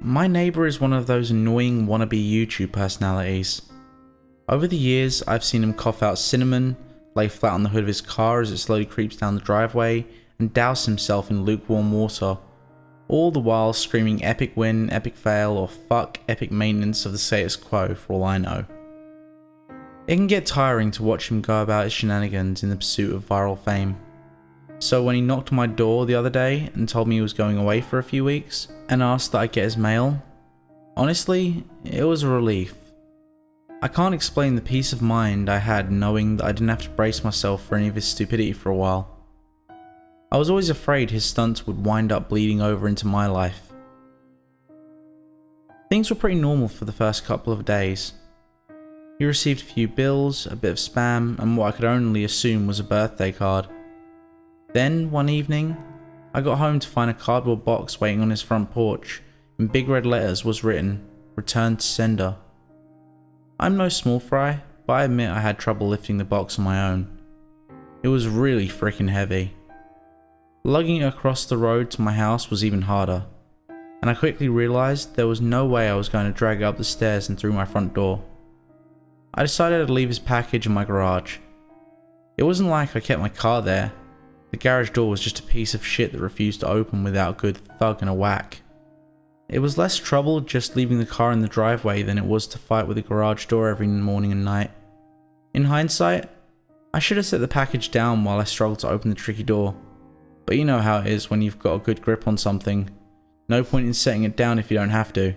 My neighbour is one of those annoying wannabe YouTube personalities. Over the years, I've seen him cough out cinnamon, lay flat on the hood of his car as it slowly creeps down the driveway, and douse himself in lukewarm water, all the while screaming epic win, epic fail, or fuck epic maintenance of the status quo for all I know. It can get tiring to watch him go about his shenanigans in the pursuit of viral fame. So when he knocked on my door the other day and told me he was going away for a few weeks, and asked that I get his mail, honestly, it was a relief. I can't explain the peace of mind I had knowing that I didn't have to brace myself for any of his stupidity for a while. I was always afraid his stunts would wind up bleeding over into my life. Things were pretty normal for the first couple of days. He received a few bills, a bit of spam, and what I could only assume was a birthday card. Then, one evening, I got home to find a cardboard box waiting on his front porch. In big red letters was written, "Return to sender." I'm no small fry, but I admit I had trouble lifting the box on my own. It was really freaking heavy. Lugging it across the road to my house was even harder, and I quickly realised there was no way I was going to drag it up the stairs and through my front door. I decided to leave his package in my garage. It wasn't like I kept my car there. The garage door was just a piece of shit that refused to open without a good thug and a whack. It was less trouble just leaving the car in the driveway than it was to fight with the garage door every morning and night. In hindsight, I should have set the package down while I struggled to open the tricky door. But you know how it is when you've got a good grip on something. No point in setting it down if you don't have to.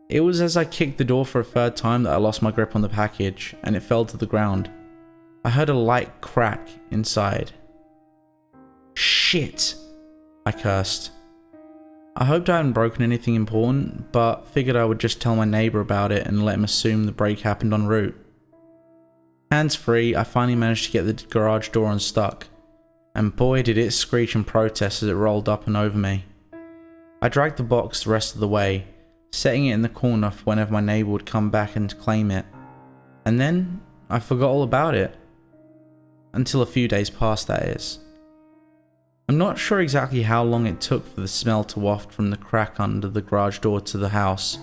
It was as I kicked the door for a third time that I lost my grip on the package, and it fell to the ground. I heard a light crack inside. Shit! I cursed. I hoped I hadn't broken anything important, but figured I would just tell my neighbour about it and let him assume the break happened en route. Hands free, I finally managed to get the garage door unstuck, and boy did it screech and protest as it rolled up and over me. I dragged the box the rest of the way, setting it in the corner for whenever my neighbour would come back and claim it, and then I forgot all about it. Until a few days passed, that is. I'm not sure exactly how long it took for the smell to waft from the crack under the garage door to the house,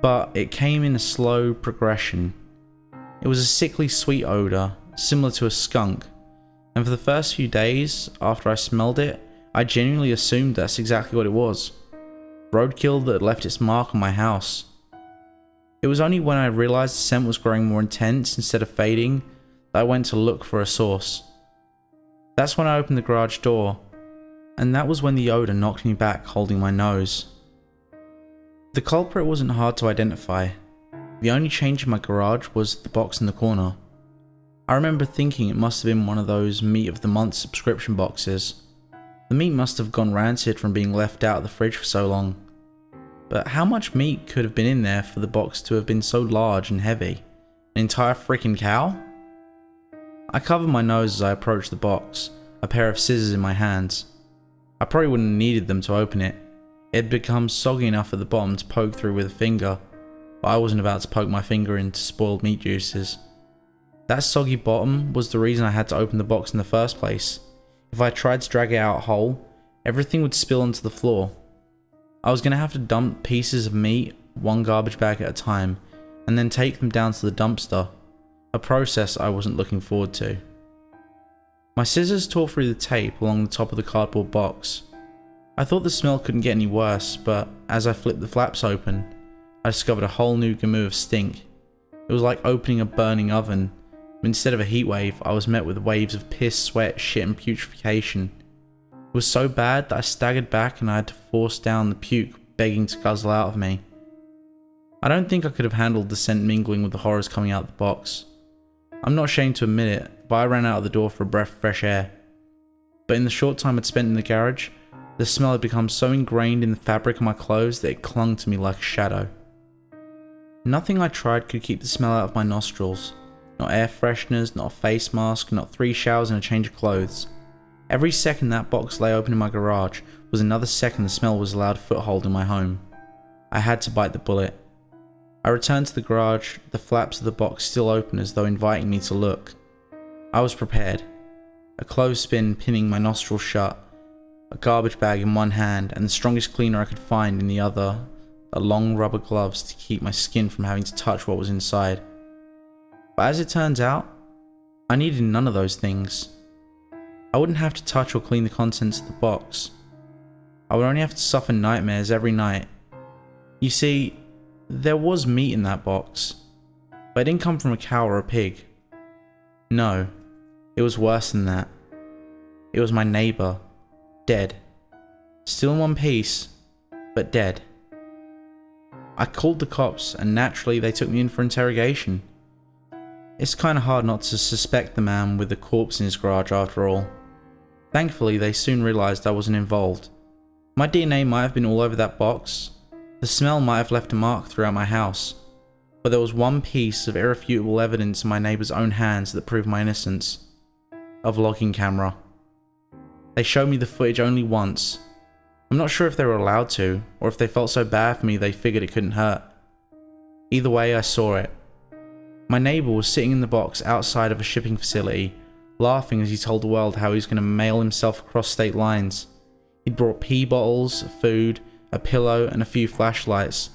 but it came in a slow progression. It was a sickly sweet odour, similar to a skunk, and for the first few days after I smelled it, I genuinely assumed that's exactly what it was. Roadkill that had left its mark on my house. It was only when I realised the scent was growing more intense instead of fading that I went to look for a source. That's when I opened the garage door, and that was when the odour knocked me back holding my nose. The culprit wasn't hard to identify. The only change in my garage was the box in the corner. I remember thinking it must have been one of those meat of the month subscription boxes. The meat must have gone rancid from being left out of the fridge for so long. But how much meat could have been in there for the box to have been so large and heavy? An entire freaking cow? I covered my nose as I approached the box, a pair of scissors in my hands. I probably wouldn't have needed them to open it. It had become soggy enough at the bottom to poke through with a finger, but I wasn't about to poke my finger into spoiled meat juices. That soggy bottom was the reason I had to open the box in the first place. If I tried to drag it out whole, everything would spill onto the floor. I was going to have to dump pieces of meat, one garbage bag at a time, and then take them down to the dumpster, a process I wasn't looking forward to. My scissors tore through the tape along the top of the cardboard box. I thought the smell couldn't get any worse, but as I flipped the flaps open, I discovered a whole new gamut of stink. It was like opening a burning oven, but instead of a heatwave, I was met with waves of piss, sweat, shit and putrefaction. It was so bad that I staggered back and I had to force down the puke begging to guzzle out of me. I don't think I could have handled the scent mingling with the horrors coming out of the box. I'm not ashamed to admit it, but I ran out of the door for a breath of fresh air. But in the short time I'd spent in the garage, the smell had become so ingrained in the fabric of my clothes that it clung to me like a shadow. Nothing I tried could keep the smell out of my nostrils. Not air fresheners, not a face mask, not 3 showers and a change of clothes. Every second that box lay open in my garage was another second the smell was allowed a foothold in my home. I had to bite the bullet. I returned to the garage, the flaps of the box still open as though inviting me to look. I was prepared. A clothespin pinning my nostrils shut, a garbage bag in one hand and the strongest cleaner I could find in the other, the long rubber gloves to keep my skin from having to touch what was inside. But as it turns out, I needed none of those things. I wouldn't have to touch or clean the contents of the box. I would only have to suffer nightmares every night. You see, there was meat in that box, but it didn't come from a cow or a pig. No, it was worse than that. It was my neighbour, dead. Still in one piece, but dead. I called the cops and naturally they took me in for interrogation. It's kinda hard not to suspect the man with the corpse in his garage after all. Thankfully they soon realised I wasn't involved. My DNA might have been all over that box, the smell might have left a mark throughout my house, but there was one piece of irrefutable evidence in my neighbour's own hands that proved my innocence. A vlogging camera. They showed me the footage only once. I'm not sure if they were allowed to, or if they felt so bad for me they figured it couldn't hurt. Either way, I saw it. My neighbour was sitting in the box outside of a shipping facility, laughing as he told the world how he was going to mail himself across state lines. He'd brought pee bottles, food, a pillow, and a few flashlights.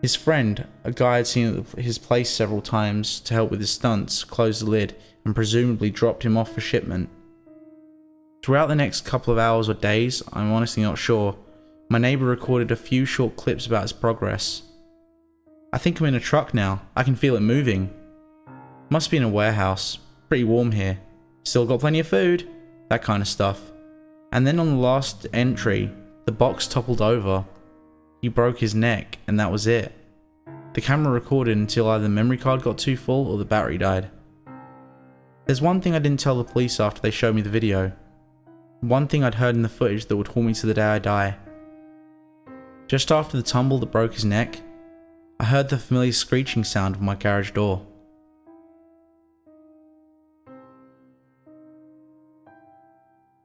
His friend, a guy I'd seen at his place several times to help with his stunts, closed the lid and presumably dropped him off for shipment. Throughout the next couple of hours or days, I'm honestly not sure, my neighbour recorded a few short clips about his progress. I think I'm in a truck now, I can feel it moving. Must be in a warehouse, pretty warm here. Still got plenty of food, that kind of stuff. And then on the last entry, the box toppled over. He broke his neck, and that was it. The camera recorded until either the memory card got too full or the battery died. There's one thing I didn't tell the police after they showed me the video. One thing I'd heard in the footage that would haunt me to the day I die. Just after the tumble that broke his neck, I heard the familiar screeching sound of my garage door.